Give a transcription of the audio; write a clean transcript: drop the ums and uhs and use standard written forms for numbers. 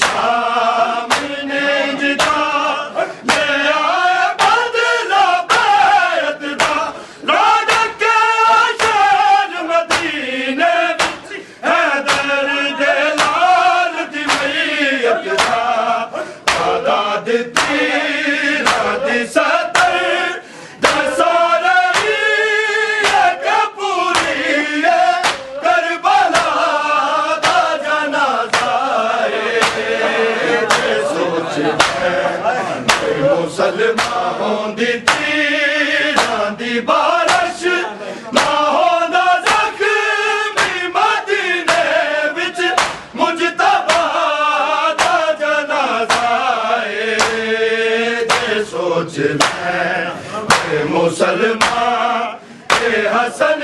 شام نے جدا لے آئے بدلا بیعت دا رونق شہر مدینے وچ حیدر دے لال دی میت دا وعدہ دتی رات ستر دسارے ایک پوری کربلا دا جنازہ مسلمان دی تیراں دی بارش نہ ہوندا زخمی مدینے وچ مجتبی دا جنازہ جے سوچ لے مسلمان اے حسن